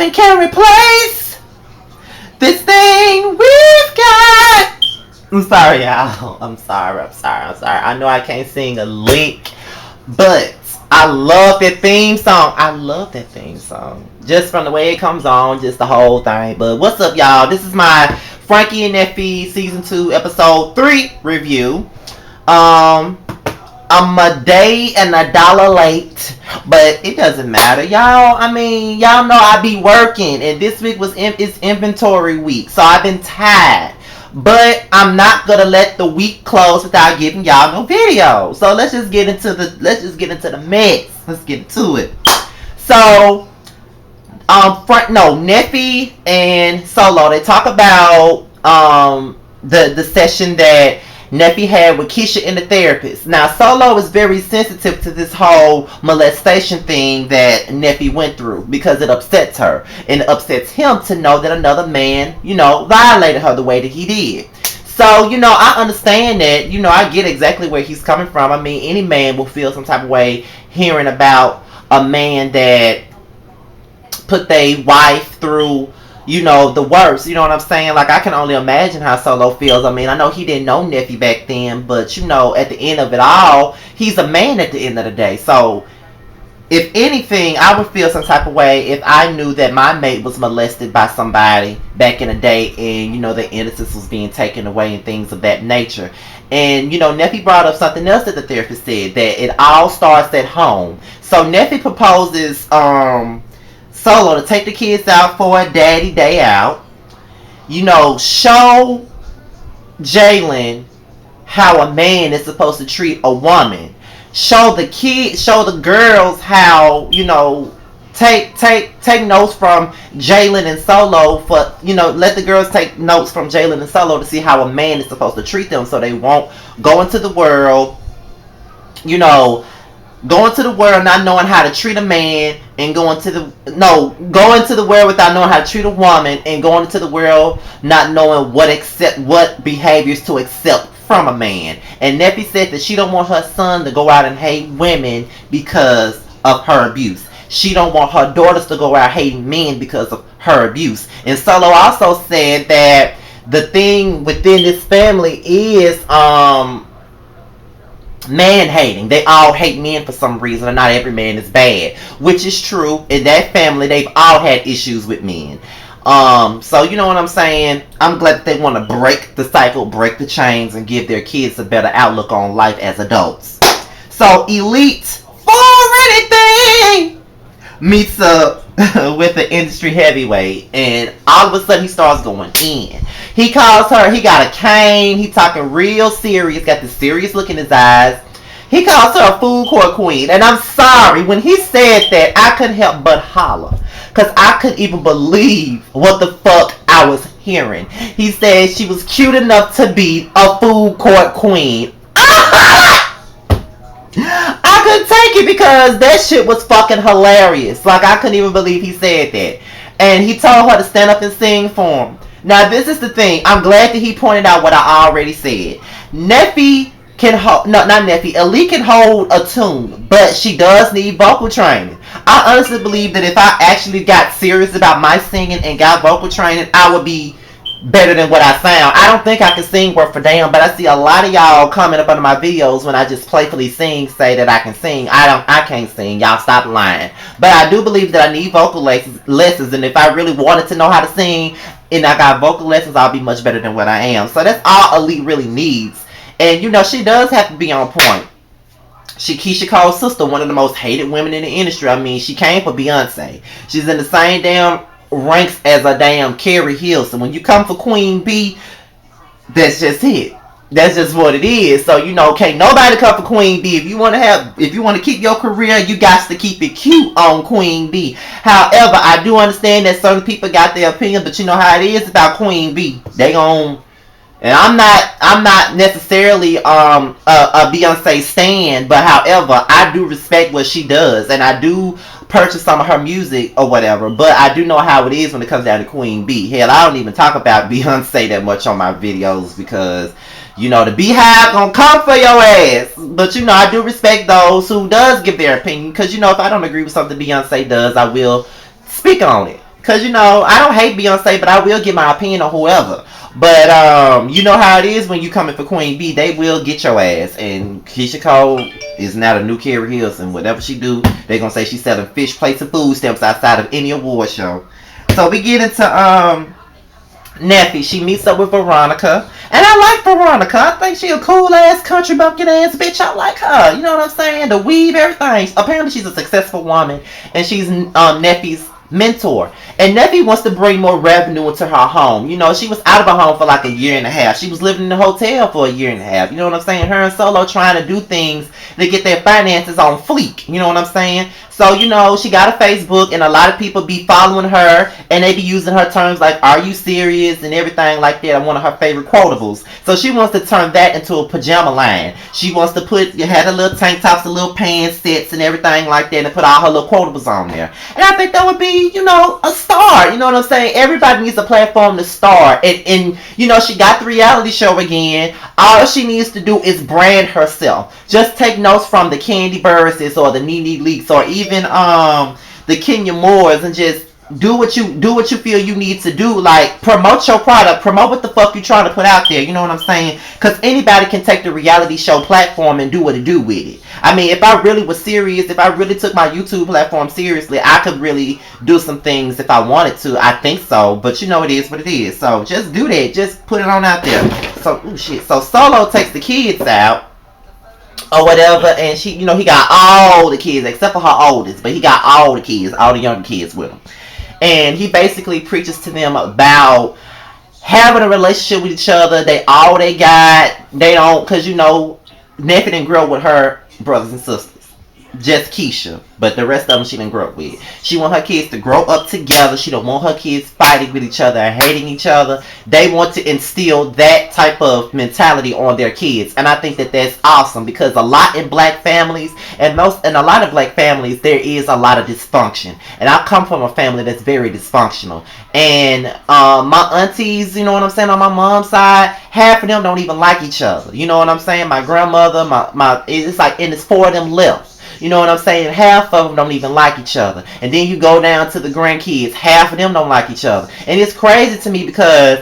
nothing can replace this thing we've got. I'm sorry, y'all. I'm sorry. I know I can't sing a lick, but I love that theme song. Just from the way it comes on, just the whole thing. But what's up, y'all? This is my Frankie and Neffe Season 2, Episode 3 review. I'm a day and $1 late, but it doesn't matter, y'all. I mean, y'all know I be working, and this week it's inventory week, so I've been tired. But I'm not gonna let the week close without giving y'all no video. So let's just get into the mess. Let's get into it. So, Neffe and Solo, they talk about the session that Neffe had with Keisha and the therapist. Now, Solo is very sensitive to this whole molestation thing that Neffe went through because it upsets her. And it upsets him to know that another man, violated her the way that he did. So, I understand that. I get exactly where he's coming from. I mean, any man will feel some type of way hearing about a man that put their wife through the worst. You know what I'm saying? Like, I can only imagine how Solo feels. I mean, I know he didn't know Neffe back then, but at the end of it all, he's a man at the end of the day. So, if anything, I would feel some type of way if I knew that my mate was molested by somebody back in the day and, the innocence was being taken away and things of that nature. And, Neffe brought up something else that the therapist said, that it all starts at home. So, Neffe proposes, Solo to take the kids out for a daddy day out. Show Jalen how a man is supposed to treat a woman. Show the girls how, take notes from Jalen and Solo for, let the girls take notes from Jalen and Solo to see how a man is supposed to treat them so they won't go into the world, go into the world not knowing how to treat a man and go into the world without knowing how to treat a woman and going into the world not knowing what behaviors to accept from a man. And Neffe said that she don't want her son to go out and hate women because of her abuse. She don't want her daughters to go out hating men because of her abuse. And Solo also said that the thing within this family is man hating. They all hate men for some reason, and not every man is bad, which is true. In that family, they've all had issues with men. So you know what I'm saying? I'm glad that they want to break the cycle, break the chains, and give their kids a better outlook on life as adults. So Elite for anything meets up with the industry heavyweight, and all of a sudden he starts going in. He calls her, he got a cane, he talking real serious, got the serious look in his eyes. He calls her a food court queen, and I'm sorry, when he said that, I couldn't help but holler, because I couldn't even believe what the fuck I was hearing. He said she was cute enough to be a food court queen. I couldn't take it because that shit was fucking hilarious. Like, I couldn't even believe he said that. And he told her to stand up and sing for him. Now, this is the thing. I'm glad that he pointed out what I already said. Neffe can hold, no, not Neffe, Elite can hold a tune, but she does need vocal training. I honestly believe that if I actually got serious about my singing and got vocal training, I would be better than what I sound. I don't think I can sing word for damn, but I see a lot of y'all comment up under my videos when I just playfully sing, say that I can sing. I can't sing. Y'all stop lying. But I do believe that I need vocal lessons, and if I really wanted to know how to sing and I got vocal lessons, I'll be much better than what I am. So that's all Elite really needs. And she does have to be on point. Keisha Cole's sister, one of the most hated women in the industry. I mean, she came for Beyonce. She's in the same damn ranks as a damn Carrie Hilson. When you come for Queen B, that's just it. That's just what it is. So can't nobody come for Queen B. If you want to keep your career, you got to keep it cute on Queen B. However, I do understand that certain people got their opinion, but you know how it is about Queen B. They gon'. And I'm not necessarily a Beyonce stan, but however, I do respect what she does, and I do purchase some of her music or whatever. But I do know how it is when it comes down to Queen B. Hell, I don't even talk about Beyonce that much on my videos because the Beehive gonna come for your ass. But I do respect those who does give their opinion, because if I don't agree with something Beyonce does, I will speak on it. Cause I don't hate Beyonce, but I will give my opinion on whoever. But you know how it is when you coming for Queen B, they will get your ass. And Keisha Cole is now the new Carrie Hilson. Whatever she do, they gonna say she's selling fish plates and food stamps outside of any award show. So we get into Neffe. She meets up with Veronica. And I like Veronica. I think she a cool ass country bumpkin ass bitch. I like her. You know what I'm saying? The weave, everything. Apparently she's a successful woman. And she's Neffe's mentor. And Neffe wants to bring more revenue into her home. She was out of her home for like a year and a half. She was living in a hotel for a year and a half. You know what I'm saying? Her and Solo trying to do things to get their finances on fleek. You know what I'm saying? So, she got a Facebook, and a lot of people be following her, and they be using her terms like, are you serious, and everything like that, one of her favorite quotables. So she wants to turn that into a pajama line. She wants to had a little tank tops, a little pants sets, and everything like that, and put all her little quotables on there. And I think that would be, a star. You know what I'm saying? Everybody needs a platform to start. And she got the reality show again. All she needs to do is brand herself. Just take notes from the Candy Burses or the Nene Leaks or even the Kenya Moores, and just do what you feel you need to do. Like, promote your product, promote what the fuck you trying to put out there. You know what I'm saying? Because anybody can take the reality show platform and do what it do with it. I mean, if I really was serious, if I really took my YouTube platform seriously, I could really do some things if I wanted to. I think so, but it is what it is. So just do that. Just put it on out there. So, ooh, shit. So Solo takes the kids out or whatever, and he got all the kids except for her oldest, but he got all the kids, all the younger kids with him. And he basically preaches to them about having a relationship with each other. They got. They don't, because Neffe didn't grow up with her brothers and sisters. Just Keisha, but the rest of them she didn't grow up with. She want her kids to grow up together. She don't want her kids fighting with each other and hating each other. They want to instill that type of mentality on their kids, and I think that that's awesome, because a lot in black families and a lot of black families, there is a lot of dysfunction. And I come from a family that's very dysfunctional. And my aunties, you know what I'm saying, on my mom's side, half of them don't even like each other. You know what I'm saying? My grandmother, my it's like, and it's four of them left. You know what I'm saying? Half of them don't even like each other. And then you go down to the grandkids. Half of them don't like each other. And it's crazy to me because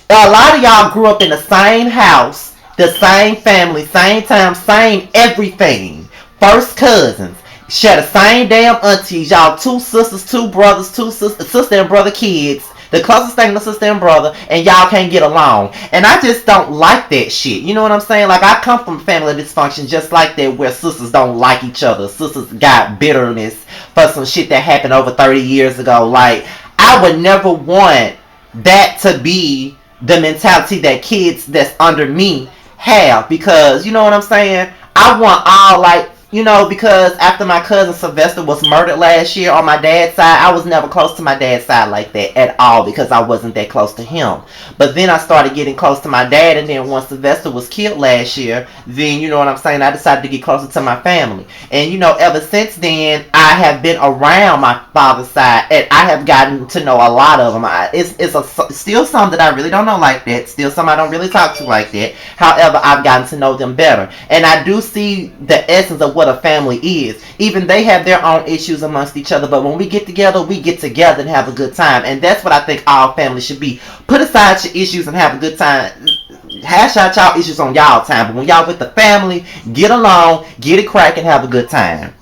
a lot of y'all grew up in the same house, the same family, same time, same everything. First cousins. Share the same damn aunties. Y'all two sisters, two brothers, two sister and brother kids. The closest thing to sister and brother, and y'all can't get along. And I just don't like that shit. You know what I'm saying? Like, I come from a family dysfunction just like that, where sisters don't like each other. Sisters got bitterness for some shit that happened over 30 years ago. Like, I would never want that to be the mentality that kids that's under me have. Because, you know what I'm saying? I want all, like, because after my cousin Sylvester was murdered last year on my dad's side, I was never close to my dad's side like that at all, because I wasn't that close to him. But then I started getting close to my dad, and then once Sylvester was killed last year, then, you know what I'm saying, I decided to get closer to my family. And, ever since then, I have been around my father's side, and I have gotten to know a lot of them. It's still some that I really don't know like that, still some I don't really talk to like that. However, I've gotten to know them better. And I do see the essence of what a family is. Even they have their own issues amongst each other, but when we get together and have a good time. And that's what I think all families should be. Put aside your issues and have a good time. Hash out y'all issues on y'all time, but when y'all with the family, get along, get it crack, and have a good time.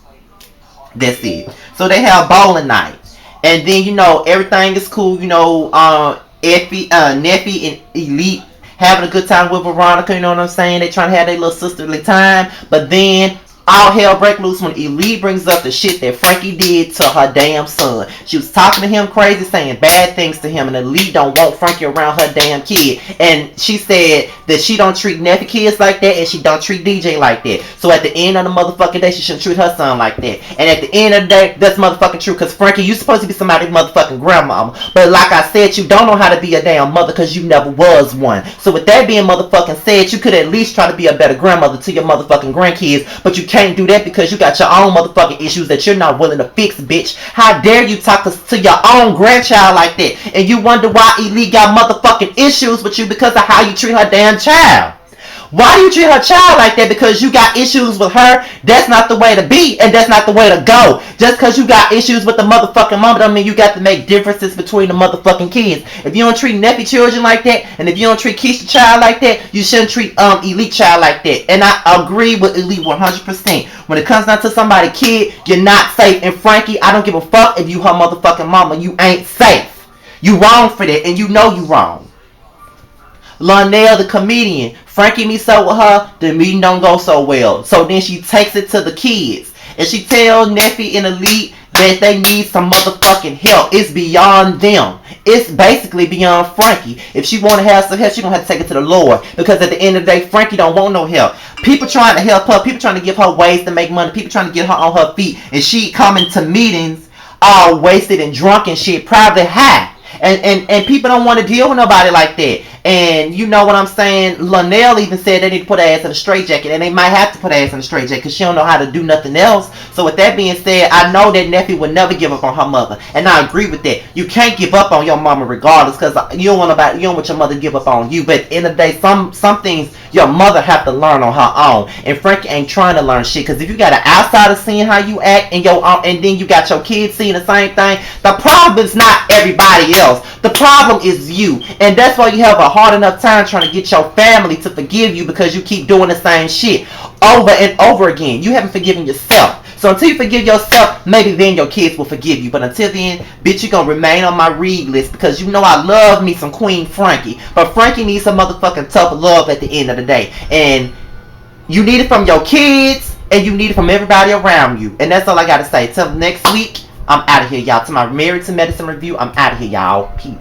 That's it. So they have bowling night, and then everything is cool. Neffe and Elite having a good time with Veronica. You know what I'm saying? They trying to have their little sisterly time, but then all hell break loose when Elite brings up the shit that Frankie did to her damn son. She was talking to him crazy, saying bad things to him, and Elite don't want Frankie around her damn kid. And she said that she don't treat Neffe kids like that, and she don't treat DJ like that. So at the end of the motherfucking day, she shouldn't treat her son like that. And at the end of the day, that's motherfucking true, because Frankie, you supposed to be somebody's motherfucking grandmama. But like I said, you don't know how to be a damn mother, because you never was one. So with that being motherfucking said, you could at least try to be a better grandmother to your motherfucking grandkids, but you can't do that because you got your own motherfucking issues that you're not willing to fix, bitch. How dare you talk to your own grandchild like that? And you wonder why Elite got motherfucking issues with you because of how you treat her damn child. Why do you treat her child like that? Because you got issues with her? That's not the way to be, and that's not the way to go. Just because you got issues with the motherfucking mama don't mean you got to make differences between the motherfucking kids. If you don't treat Neffe children like that, and if you don't treat Keisha child like that, you shouldn't treat Elite child like that. And I agree with Elite 100%. When it comes down to somebody kid, you're not safe. And Frankie, I don't give a fuck if you her motherfucking mama. You ain't safe. You wrong for that, and you know you wrong. Lionel, the comedian, Frankie meets up with her, the meeting don't go so well. So then she takes it to the kids. And she tells Neffe and Elite that they need some motherfucking help. It's beyond them. It's basically beyond Frankie. If she want to have some help, she gonna have to take it to the Lord. Because at the end of the day, Frankie don't want no help. People trying to help her, people trying to give her ways to make money, people trying to get her on her feet. And she coming to meetings all wasted and drunk and shit, probably high. And people don't want to deal with nobody like that. And you know what I'm saying? Lionel even said they need to put her ass in a straitjacket, and they might have to put her ass in a straitjacket because she don't know how to do nothing else. So with that being said, I know that Neffe would never give up on her mother, and I agree with that. You can't give up on your mama regardless, because you don't want your mother to give up on you. But at the end of the day, some things your mother have to learn on her own, and Frankie ain't trying to learn shit. Because if you got an outsider seeing how you act, and then you got your kids seeing the same thing, the problem is not everybody else. The problem is you, and that's why you have a hard enough time trying to get your family to forgive you, because you keep doing the same shit over and over again. You haven't forgiven yourself. So until you forgive yourself, maybe then your kids will forgive you. But until then, bitch, you gonna remain on my read list, because you know I love me some Queen Frankie. But Frankie needs some motherfucking tough love at the end of the day. And you need it from your kids, and you need it from everybody around you. And that's all I gotta say. Till next week, I'm out of here, y'all. To my Married to Medicine review, I'm out of here, y'all. Peace.